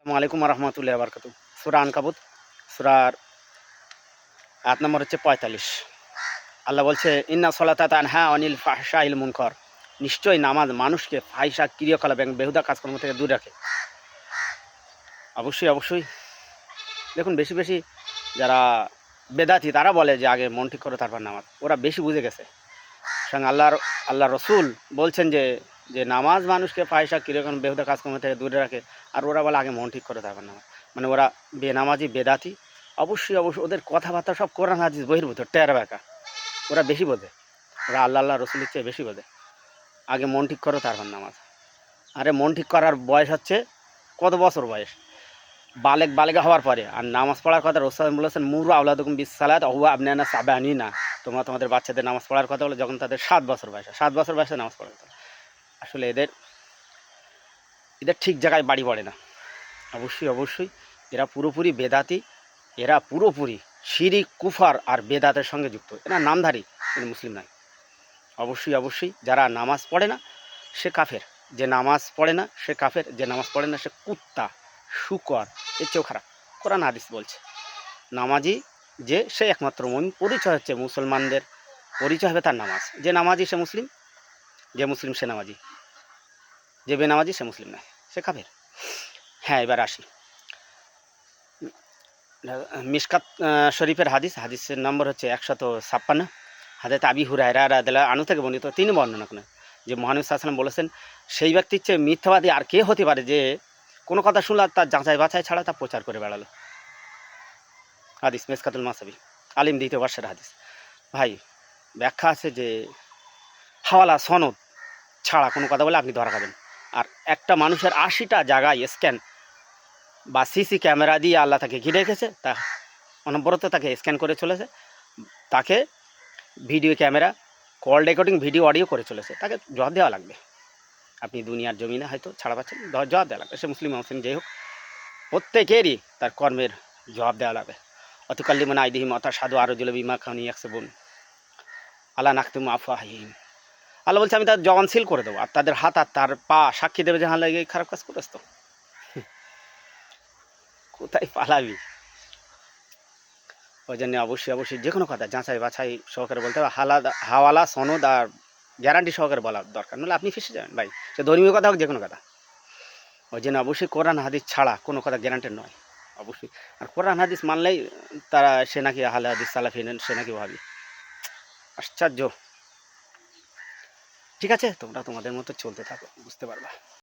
আসসালামু আলাইকুম রহমতুল্লাহ বারকাতু। সূরা আনকাবুত সূরার আয়াত নম্বর হচ্ছে ৪৫। আল্লাহ বলছে, ইন্না সলাতা তানহা অনিল ফাহশাইল মুনকার। নিশ্চয়ই নামাজ মানুষকে ফাহিশা ক্রিয়াকলাপ এবং বেহুদা কাজকর্ম থেকে দূরে রাখে। অবশ্যই দেখুন, বেশি বেশি যারা বেদাতি তারা বলে যে আগে মন ঠিক করো তারপর নামাজ। ওরা বেশি বুঝে গেছে। স্বয়ং আল্লাহ রসুল বলছেন যে যে নামাজ মানুষকে ফাহিশা ক্রিয়াকলাপ বেহুদা কাজকর্ম থেকে দূরে রাখে, আর ওরা বলে আগে মন ঠিক করো তারপর নামাজ। মানে ওরা বেনামাজি বেদাতি। অবশ্যই ওদের কথাবার্তা সব কোরআন হাদিস বহির্ভূত, টেরা বেঁকা। ওরা বেশি বোঝে, ওরা আল্লাহ রসুলের চেয়ে বেশি বোঝে। আগে মন ঠিক করো তারপর নামাজ। আরে মন ঠিক করার বয়স হচ্ছে কত বছর বয়স? বালেগা হওয়ার পরে। আর নামাজ পড়ার কথা রসুল বলেছেন, মুরু আউলাদুকুম বিসসালাত ওয়া আবনানা সাবানিনা। তোমরা তোমাদের বাচ্চাদের নামাজ পড়ার কথা বলে যখন তাদের 7 বছর বয়স হয়। 7 বছর বয়সে নামাজ পড়ার কথা। আসলে এদের ঠিক জায়গায় বাড়ি পড়ে না। অবশ্যই এরা পুরোপুরি বেদাতি। এরা পুরোপুরি শিরিক কুফার আর বেদাতের সঙ্গে যুক্ত। এরা নামধারী, কিন্তু মুসলিম নয়। অবশ্যই যারা নামাজ পড়ে না সে কাফের। যে নামাজ পড়ে না সে কাফের। যে নামাজ পড়ে না সে কুত্তা, শুকর, এর চেয়েও খারাপ। কোরআন হাদিস বলছে নামাজি যে সে একমাত্র মুমিন। পরিচয় হচ্ছে মুসলমানদের পরিচয় হবে তার নামাজ। যে নামাজি সে মুসলিম, যে মুসলিম সে নামাজি, যে বেনামাজি সে মুসলিম নয়, সে কাফের। হ্যাঁ, এবার আসি মিশকাত শরীফের হাদিসের নম্বর হচ্ছে 156। হাজরত আবি হুরায়রা রাদিয়াল্লাহু আনহু থেকে বর্ণিত। তিনি বর্ণনা করেন যে মহানবী সাল্লাল্লাহু আলাইহি ওয়াসাল্লাম বলেছেন, সেই ব্যক্তির চেয়ে মিথ্যাবাদী আর কে হতে পারে যে কোনো কথা শুনলে তার যাচাই বাছাই ছাড়া তা প্রচার করে বেড়ালো। হাদিস মিশকাতুল মাসাবি, আলিম 2য় বর্ষের হাদিস। ভাই, ব্যাখ্যা আছে যে হাওয়ালা সনদ ছাড়া কোনো কথা বলে আপনি ধরা খাবেন। আর একটা মানুষের 80টা জায়গায় স্ক্যান বা সিসি ক্যামেরা দিয়ে আল্লাহ তাকে ঘিরে রেখেছে। তা অনবরত তাকে স্ক্যান করে চলেছে। তাকে video camera, call recording, video audio করে চলেছে। তাকে জবাব দেওয়া লাগবে। আপনি দুনিয়ার জমিনে হয়তো ছাড়া পাচ্ছেন, জবাব দেওয়া লাগবে। সে মুসলিম মুসলিম যাই হোক, প্রত্যেকেরই তার কর্মের জবাব দেওয়া লাগবে। অতুকাল্লিমুনা আইদিহিম ওয়া তাশহাদু আরজুলুহুম বিমা কানু ইয়াকসিবুন আলা নাখতিমু আফওয়াহিহিম। আল্লাহ বলছে, আমি তার জবান সিল করে দেবো, আর তাদের হাত আর তার পা সাক্ষী দেবে যে হ্যাঁ লাগে খারাপ কাজ করেছ। তো কোথায় পালাবি? ওই জন্য অবশ্যই যে কোনো কথা যাচাই বাছাই সহকারে বলতে হবে। হাওয়ালা সনদ আর গ্যারান্টি সহকারে বলা দরকার, নাহলে আপনি ফেসে যাবেন ভাই। সে ধর্মীয় কথা হোক, যে কোনো কথা। ওই জন্য অবশ্যই কোরআন হাদিস ছাড়া কোনো কথা গ্যারান্টেড নয়। অবশ্যই। আর কোরআন হাদিস মানলেই তারা সে নাকি আহলে হাদিস সালাফি, সে নাকি ওয়াহাবি। আশ্চর্য। ঠিক আছে, তোমরা তোমাদের মতো চলতে থাকো, বুঝতে পারবা।